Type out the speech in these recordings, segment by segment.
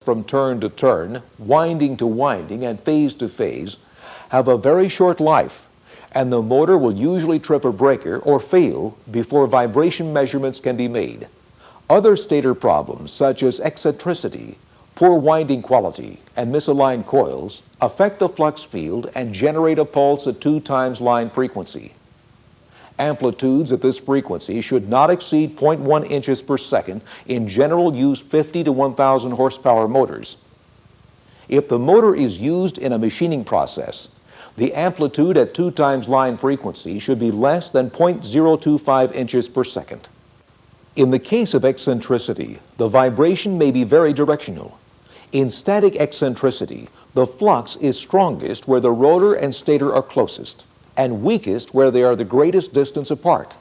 from turn to turn, winding to winding, and phase to phase have a very short life, and the motor will usually trip a breaker or fail before vibration measurements can be made. Other stator problems, such as eccentricity, poor winding quality, and misaligned coils, affect the flux field and generate a pulse at 2 times line frequency. Amplitudes at this frequency should not exceed 0.1 inches per second in general use 50 to 1,000 horsepower motors. If the motor is used in a machining process, the amplitude at 2 times line frequency should be less than 0.025 inches per second. In the case of eccentricity, the vibration may be very directional. In static eccentricity, the flux is strongest where the rotor and stator are closest, and weakest where they are the greatest distance apart.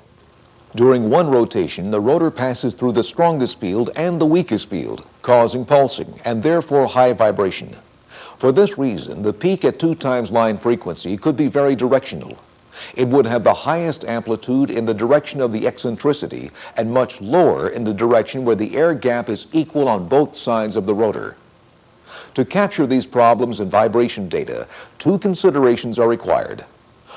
During one rotation, the rotor passes through the strongest field and the weakest field, causing pulsing and therefore high vibration. For this reason, the peak at 2 times line frequency could be very directional. It would have the highest amplitude in the direction of the eccentricity and much lower in the direction where the air gap is equal on both sides of the rotor. To capture these problems in vibration data, 2 considerations are required.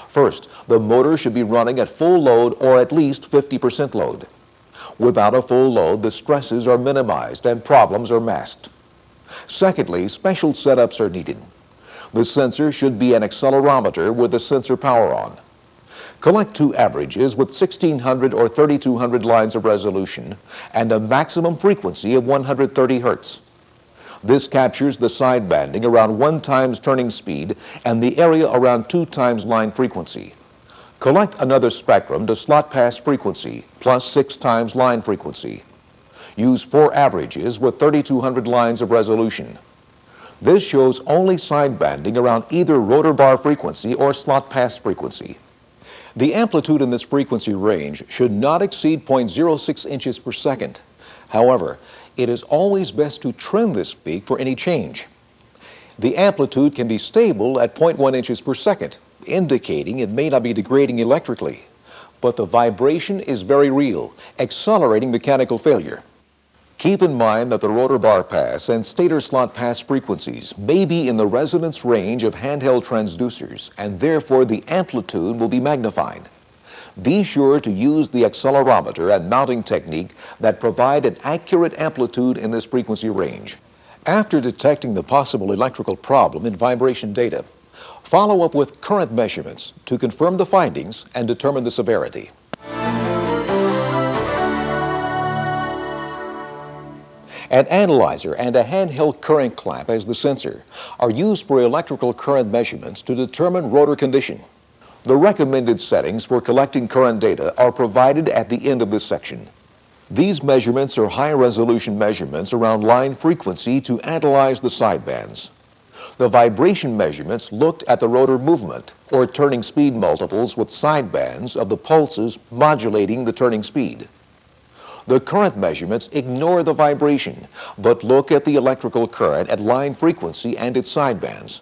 First, the motor should be running at full load or at least 50% load. Without a full load, the stresses are minimized and problems are masked. Secondly, special setups are needed. The sensor should be an accelerometer with the sensor power on. Collect 2 averages with 1600 or 3200 lines of resolution and a maximum frequency of 130 Hertz. This captures the sidebanding around 1 times turning speed and the area around 2 times line frequency. Collect another spectrum to slot pass frequency plus 6 times line frequency. Use 4 averages with 3200 lines of resolution. This shows only sidebanding around either rotor bar frequency or slot pass frequency. The amplitude in this frequency range should not exceed 0.06 inches per second. However, it is always best to trend this peak for any change. The amplitude can be stable at 0.1 inches per second, indicating it may not be degrading electrically, but the vibration is very real, accelerating mechanical failure. Keep in mind that the rotor bar pass and stator slot pass frequencies may be in the resonance range of handheld transducers, and therefore the amplitude will be magnified. Be sure to use the accelerometer and mounting technique that provide an accurate amplitude in this frequency range. After detecting the possible electrical problem in vibration data, follow up with current measurements to confirm the findings and determine the severity. An analyzer and a handheld current clamp as the sensor are used for electrical current measurements to determine rotor condition. The recommended settings for collecting current data are provided at the end of this section. These measurements are high-resolution measurements around line frequency to analyze the sidebands. The vibration measurements looked at the rotor movement or turning speed multiples with sidebands of the pulses modulating the turning speed. The current measurements ignore the vibration, but look at the electrical current at line frequency and its sidebands.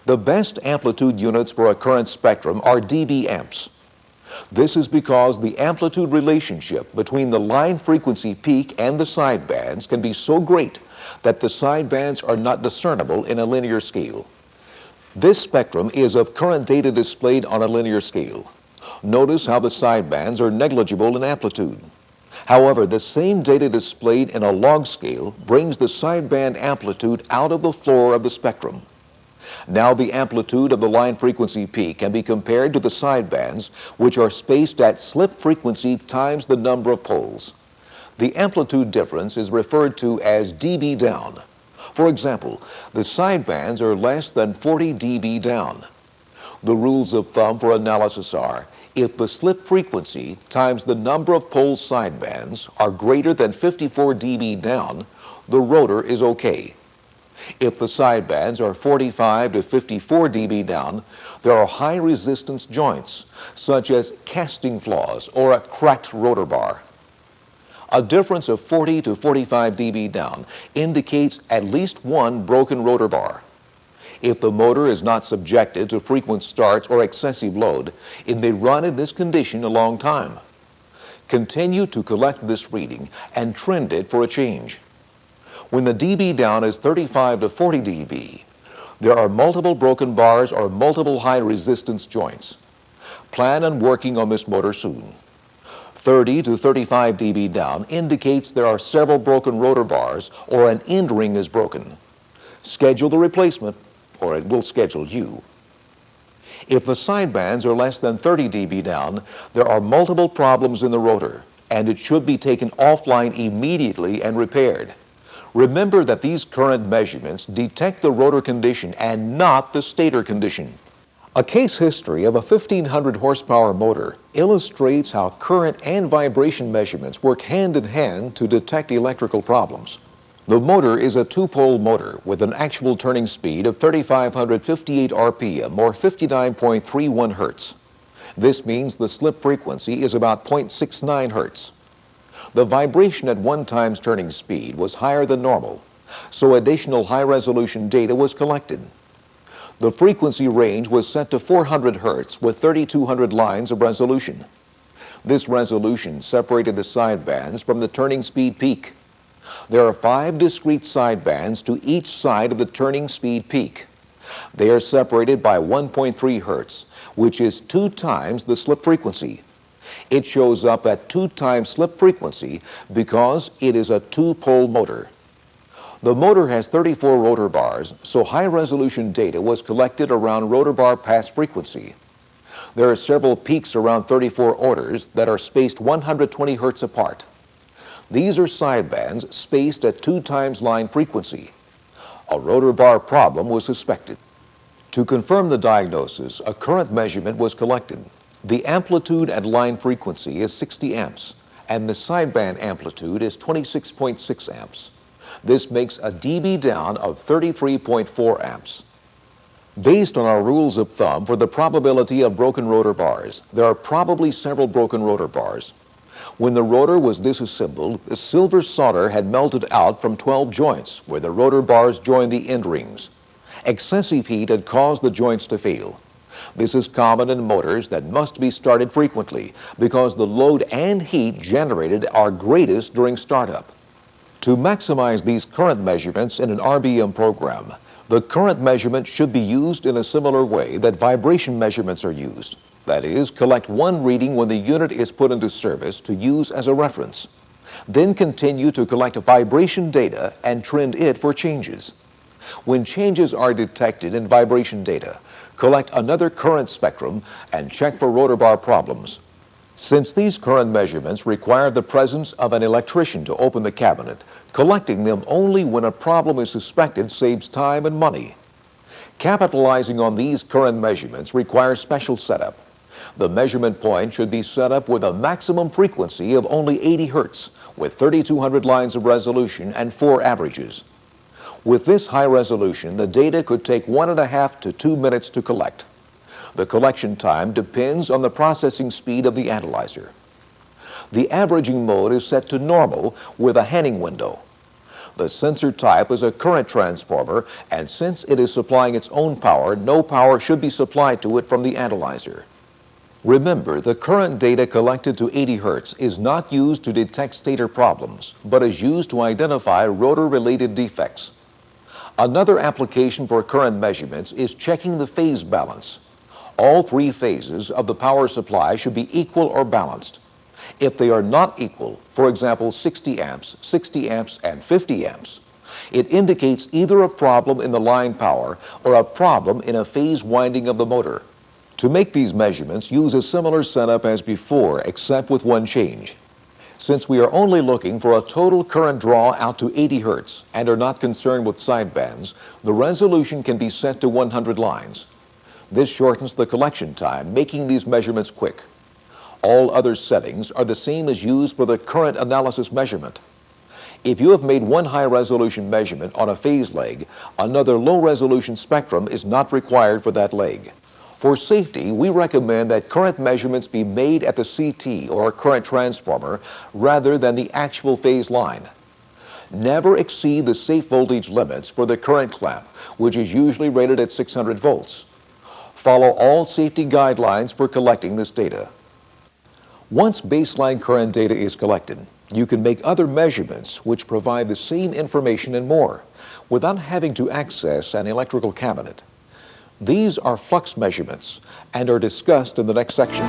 The best amplitude units for a current spectrum are dB amps. This is because the amplitude relationship between the line frequency peak and the sidebands can be so great that the sidebands are not discernible in a linear scale. This spectrum is of current data displayed on a linear scale. Notice how the sidebands are negligible in amplitude. However, the same data displayed in a log scale brings the sideband amplitude out of the floor of the spectrum. Now the amplitude of the line frequency peak can be compared to the sidebands, which are spaced at slip frequency times the number of poles. The amplitude difference is referred to as dB down. For example, the sidebands are less than 40 dB down. The rules of thumb for analysis are: if the slip frequency times the number of pole sidebands are greater than 54 dB down, the rotor is okay. If the sidebands are 45 to 54 dB down, there are high resistance joints, such as casting flaws or a cracked rotor bar. A difference of 40 to 45 dB down indicates at least one broken rotor bar. If the motor is not subjected to frequent starts or excessive load, it may run in this condition a long time. Continue to collect this reading and trend it for a change. When the dB down is 35 to 40 dB, there are multiple broken bars or multiple high resistance joints. Plan on working on this motor soon. 30 to 35 dB down indicates there are several broken rotor bars or an end ring is broken. Schedule the replacement or it will schedule you. If the sidebands are less than 30 dB down, there are multiple problems in the rotor and it should be taken offline immediately and repaired. Remember that these current measurements detect the rotor condition and not the stator condition. A case history of a 1500 horsepower motor illustrates how current and vibration measurements work hand in hand to detect electrical problems. The motor is a two-pole motor with an actual turning speed of 3,558 RPM or 59.31 Hertz. This means the slip frequency is about 0.69 Hertz. The vibration at 1 times turning speed was higher than normal, so additional high-resolution data was collected. The frequency range was set to 400 Hertz with 3,200 lines of resolution. This resolution separated the sidebands from the turning speed peak. There are 5 discrete sidebands to each side of the turning speed peak. They are separated by 1.3 Hertz, which is 2 times the slip frequency. It shows up at 2 times slip frequency because it is a two-pole motor. The motor has 34 rotor bars, so high-resolution data was collected around rotor bar pass frequency. There are several peaks around 34 orders that are spaced 120 Hertz apart. These are sidebands spaced at 2 times line frequency. A rotor bar problem was suspected. To confirm the diagnosis, a current measurement was collected. The amplitude at line frequency is 60 amps, and the sideband amplitude is 26.6 amps. This makes a dB down of 33.4 amps. Based on our rules of thumb for the probability of broken rotor bars, there are probably several broken rotor bars. When the rotor was disassembled, the silver solder had melted out from 12 joints where the rotor bars join the end rings. Excessive heat had caused the joints to fail. This is common in motors that must be started frequently because the load and heat generated are greatest during startup. To maximize these current measurements in an RBM program, the current measurement should be used in a similar way that vibration measurements are used. That is, collect one reading when the unit is put into service to use as a reference. Then continue to collect vibration data and trend it for changes. When changes are detected in vibration data, collect another current spectrum and check for rotor bar problems. Since these current measurements require the presence of an electrician to open the cabinet, collecting them only when a problem is suspected saves time and money. Capitalizing on these current measurements requires special setup. The measurement point should be set up with a maximum frequency of only 80 Hertz, with 3,200 lines of resolution and 4 averages. With this high resolution, the data could take 1.5 to 2 minutes to collect. The collection time depends on the processing speed of the analyzer. The averaging mode is set to normal with a Henning window. The sensor type is a current transformer, and since it is supplying its own power, no power should be supplied to it from the analyzer. Remember, the current data collected to 80 Hertz is not used to detect stator problems, but is used to identify rotor-related defects. Another application for current measurements is checking the phase balance. All 3 phases of the power supply should be equal or balanced. If they are not equal, for example 60 amps, and 50 amps, it indicates either a problem in the line power or a problem in a phase winding of the motor. To make these measurements, use a similar setup as before, except with one change. Since we are only looking for a total current draw out to 80 Hertz and are not concerned with sidebands, the resolution can be set to 100 lines. This shortens the collection time, making these measurements quick. All other settings are the same as used for the current analysis measurement. If you have made one high-resolution measurement on a phase leg, another low-resolution spectrum is not required for that leg. For safety, we recommend that current measurements be made at the CT or current transformer rather than the actual phase line. Never exceed the safe voltage limits for the current clamp, which is usually rated at 600 volts. Follow all safety guidelines for collecting this data. Once baseline current data is collected, You can make other measurements which provide the same information and more without having to access an electrical cabinet. These are flux measurements and are discussed in the next section.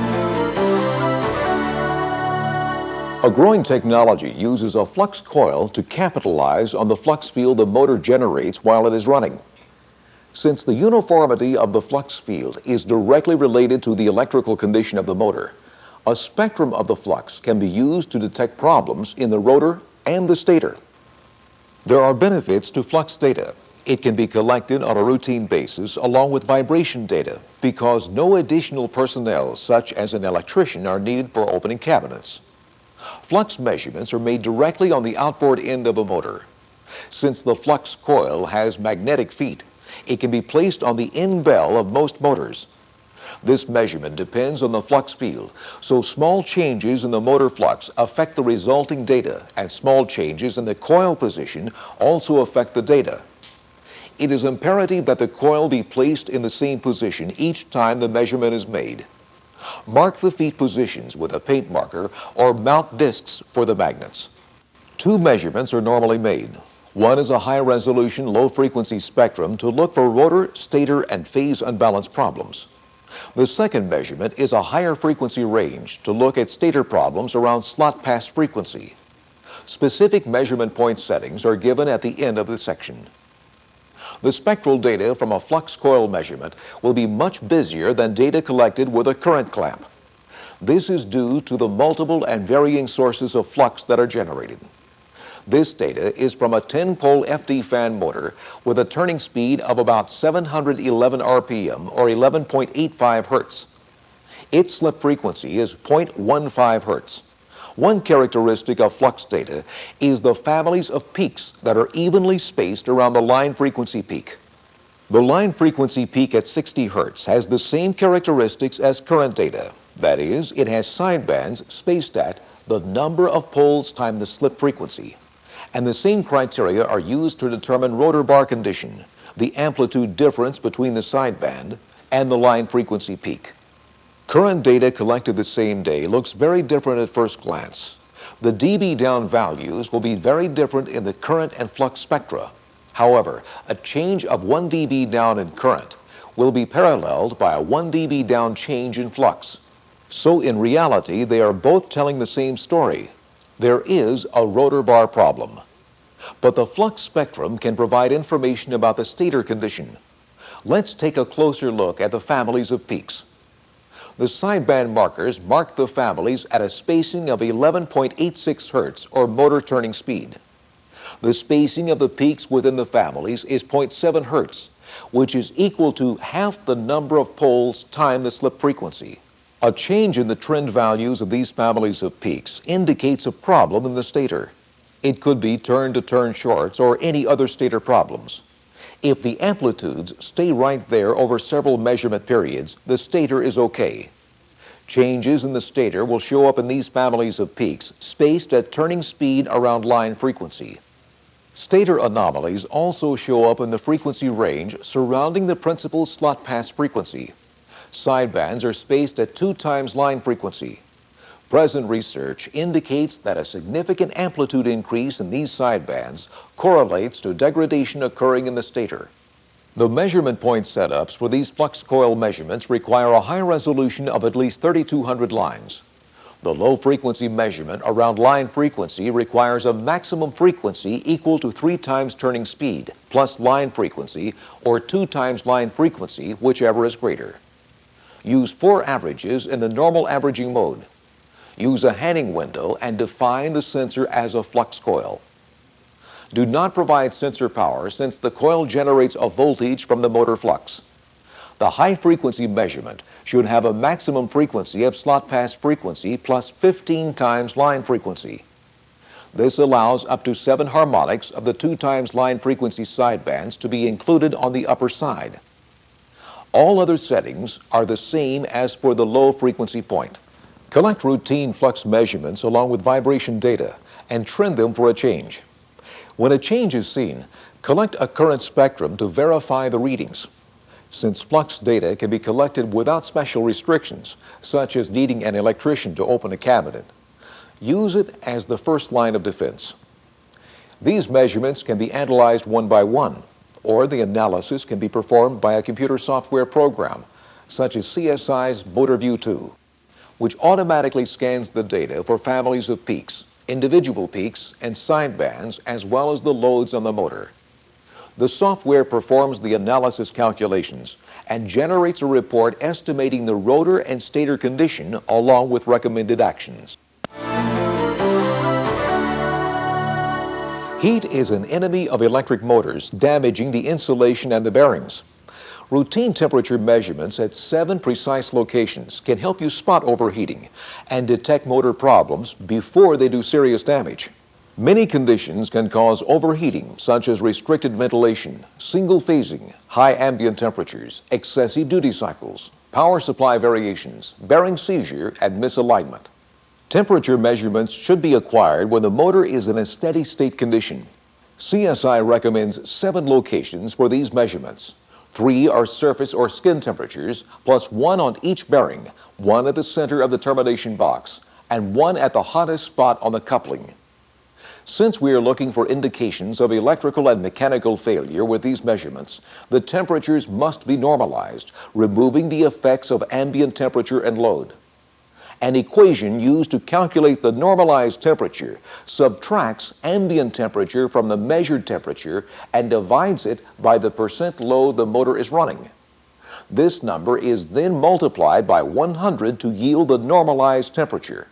A growing technology uses a flux coil to capitalize on the flux field the motor generates while it is running. Since the uniformity of the flux field is directly related to the electrical condition of the motor, a spectrum of the flux can be used to detect problems in the rotor and the stator. There are benefits to flux data. It can be collected on a routine basis along with vibration data because no additional personnel such as an electrician are needed for opening cabinets. Flux measurements are made directly on the outboard end of a motor. Since the flux coil has magnetic feet, it can be placed on the end bell of most motors. This measurement depends on the flux field, so small changes in the motor flux affect the resulting data, and small changes in the coil position also affect the data. It is imperative that the coil be placed in the same position each time the measurement is made. Mark the feet positions with a paint marker or mount discs for the magnets. Two measurements are normally made. One is a high-resolution, low-frequency spectrum to look for rotor, stator, and phase unbalance problems. The second measurement is a higher frequency range to look at stator problems around slot pass frequency. Specific measurement point settings are given at the end of the section. The spectral data from a flux coil measurement will be much busier than data collected with a current clamp. This is due to the multiple and varying sources of flux that are generated. This data is from a 10-pole FD fan motor with a turning speed of about 711 RPM or 11.85 Hertz. Its slip frequency is 0.15 Hertz. One characteristic of flux data is the families of peaks that are evenly spaced around the line frequency peak. The line frequency peak at 60 Hertz has the same characteristics as current data. That is, it has sidebands spaced at the number of poles times the slip frequency. And the same criteria are used to determine rotor bar condition, the amplitude difference between the sideband and the line frequency peak. Current data collected the same day looks very different at first glance. The dB down values will be very different in the current and flux spectra. However, a change of 1 dB down in current will be paralleled by a 1 dB down change in flux. So in reality, they are both telling the same story. There is a rotor bar problem. But the flux spectrum can provide information about the stator condition. Let's take a closer look at the families of peaks. The sideband markers mark the families at a spacing of 11.86 Hertz or motor turning speed. The spacing of the peaks within the families is 0.7 Hertz, which is equal to half the number of poles times the slip frequency. A change in the trend values of these families of peaks indicates a problem in the stator. It could be turn-to-turn shorts or any other stator problems. If the amplitudes stay right there over several measurement periods, the stator is okay. Changes in the stator will show up in these families of peaks spaced at turning speed around line frequency. Stator anomalies also show up in the frequency range surrounding the principal slot pass frequency. Sidebands are spaced at 2 times line frequency. Present research indicates that a significant amplitude increase in these sidebands correlates to degradation occurring in the stator. The measurement point setups for these flux coil measurements require a high resolution of at least 3,200 lines. The low frequency measurement around line frequency requires a maximum frequency equal to 3 times turning speed plus line frequency or 2 times line frequency, whichever is greater. Use 4 averages in the normal averaging mode. Use a Hanning window and define the sensor as a flux coil. Do not provide sensor power since the coil generates a voltage from the motor flux. The high frequency measurement should have a maximum frequency of slot pass frequency plus 15 times line frequency. This allows up to 7 harmonics of the 2 times line frequency sidebands to be included on the upper side. All other settings are the same as for the low frequency point. Collect routine flux measurements along with vibration data and trend them for a change. When a change is seen, collect a current spectrum to verify the readings. Since flux data can be collected without special restrictions, such as needing an electrician to open a cabinet, Use it as the first line of defense. These measurements can be analyzed one by one, or the analysis can be performed by a computer software program, such as CSI's MotorView 2, which automatically scans the data for families of peaks, individual peaks, and sidebands, as well as the loads on the motor. The software performs the analysis calculations and generates a report estimating the rotor and stator condition along with recommended actions. Heat is an enemy of electric motors, damaging the insulation and the bearings. Routine temperature measurements at 7 precise locations can help you spot overheating and detect motor problems before they do serious damage. Many conditions can cause overheating, such as restricted ventilation, single phasing, high ambient temperatures, excessive duty cycles, power supply variations, bearing seizure, and misalignment. Temperature measurements should be acquired when the motor is in a steady state condition. CSI recommends 7 locations for these measurements. 3 are surface or skin temperatures, plus 1 on each bearing, 1 at the center of the termination box, and 1 at the hottest spot on the coupling. Since we are looking for indications of electrical and mechanical failure with these measurements, the temperatures must be normalized, removing the effects of ambient temperature and load. An equation used to calculate the normalized temperature subtracts ambient temperature from the measured temperature and divides it by the percent load the motor is running. This number is then multiplied by 100 to yield the normalized temperature.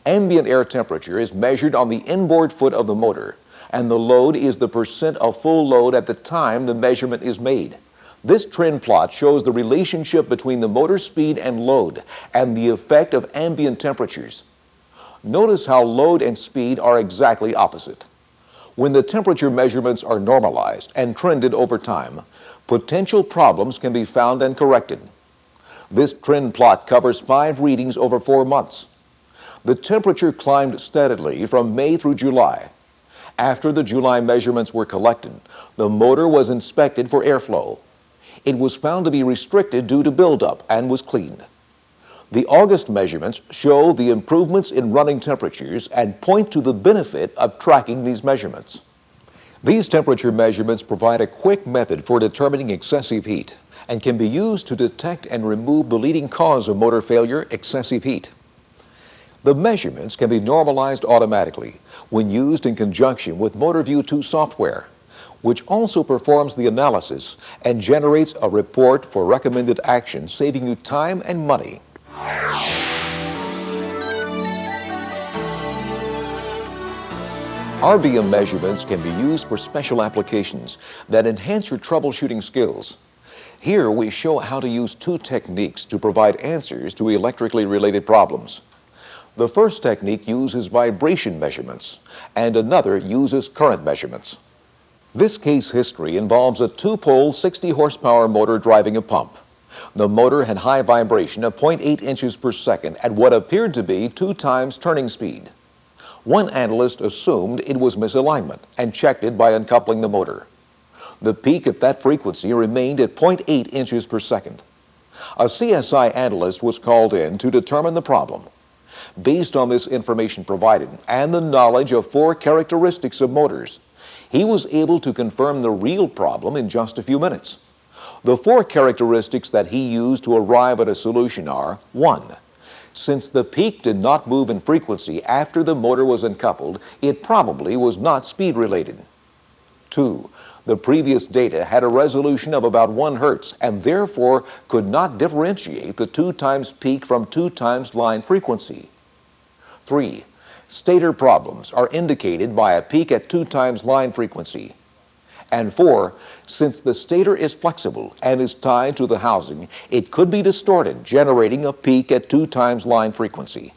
Ambient air temperature is measured on the inboard foot of the motor, and the load is the percent of full load at the time the measurement is made. This trend plot shows the relationship between the motor speed and load and the effect of ambient temperatures. Notice how load and speed are exactly opposite. When the temperature measurements are normalized and trended over time, potential problems can be found and corrected. This trend plot covers 5 readings over 4 months. The temperature climbed steadily from May through July. After the July measurements were collected, the motor was inspected for airflow. It was found to be restricted due to buildup and was cleaned. The August measurements show the improvements in running temperatures and point to the benefit of tracking these measurements. These temperature measurements provide a quick method for determining excessive heat and can be used to detect and remove the leading cause of motor failure, excessive heat. The measurements can be normalized automatically when used in conjunction with MotorView 2 software, which also performs the analysis and generates a report for recommended action, saving you time and money. RBM measurements can be used for special applications that enhance your troubleshooting skills. Here we show how to use 2 techniques to provide answers to electrically related problems. The first technique uses vibration measurements, and another uses current measurements. This case history involves a 2-pole 60 horsepower motor driving a pump. The motor had high vibration of 0.8 inches per second at what appeared to be 2 times turning speed. One analyst assumed it was misalignment and checked it by uncoupling the motor. The peak at that frequency remained at 0.8 inches per second. A CSI analyst was called in to determine the problem. Based on this information provided and the knowledge of 4 characteristics of motors, he was able to confirm the real problem in just a few minutes. The 4 characteristics that he used to arrive at a solution are: 1. Since the peak did not move in frequency after the motor was uncoupled, it probably was not speed related. 2. The previous data had a resolution of about 1 hertz and therefore could not differentiate the 2 times peak from 2 times line frequency. 3. Stator problems are indicated by a peak at 2 times line frequency. And 4, since the stator is flexible and is tied to the housing, it could be distorted, generating a peak at 2 times line frequency.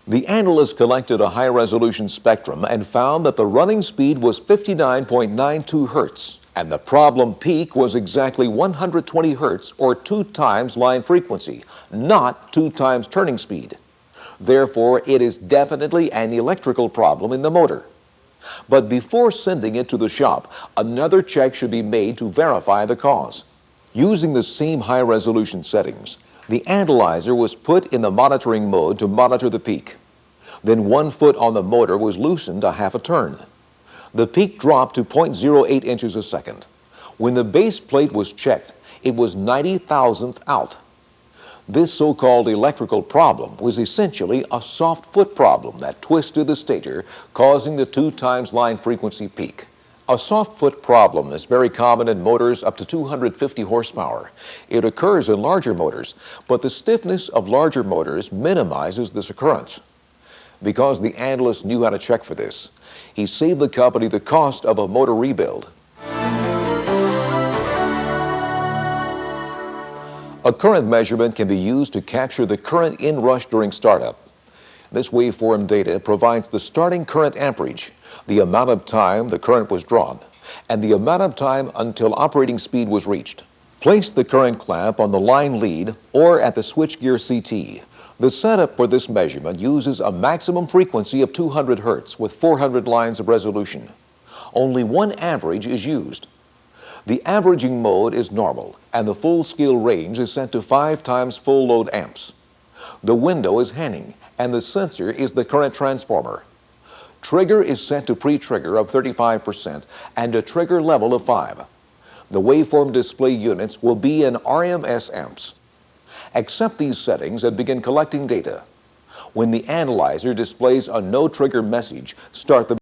The analyst collected a high-resolution spectrum and found that the running speed was 59.92 hertz, and the problem peak was exactly 120 hertz, or 2 times line frequency, not 2 times turning speed. Therefore, it is definitely an electrical problem in the motor. But before sending it to the shop, another check should be made to verify the cause. Using the same high-resolution settings, the analyzer was put in the monitoring mode to monitor the peak. Then 1 foot on the motor was loosened a half a turn. The peak dropped to 0.08 inches a second. When the base plate was checked, it was 90 thousandths out. This so-called electrical problem was essentially a soft foot problem that twisted the stator, causing the 2 times line frequency peak. A soft foot problem is very common in motors up to 250 horsepower. It occurs in larger motors, but the stiffness of larger motors minimizes this occurrence. Because the analyst knew how to check for this, he saved the company the cost of a motor rebuild. A current measurement can be used to capture the current inrush during startup. This waveform data provides the starting current amperage, the amount of time the current was drawn, and the amount of time until operating speed was reached. Place the current clamp on the line lead or at the switchgear CT. The setup for this measurement uses a maximum frequency of 200 Hertz with 400 lines of resolution. Only one average is used. The averaging mode is normal, and the full-scale range is set to 5 times full load amps. The window is hanging, and the sensor is the current transformer. Trigger is set to pre-trigger of 35% and a trigger level of 5. The waveform display units will be in RMS amps. Accept these settings and begin collecting data. When the analyzer displays a no trigger message, start the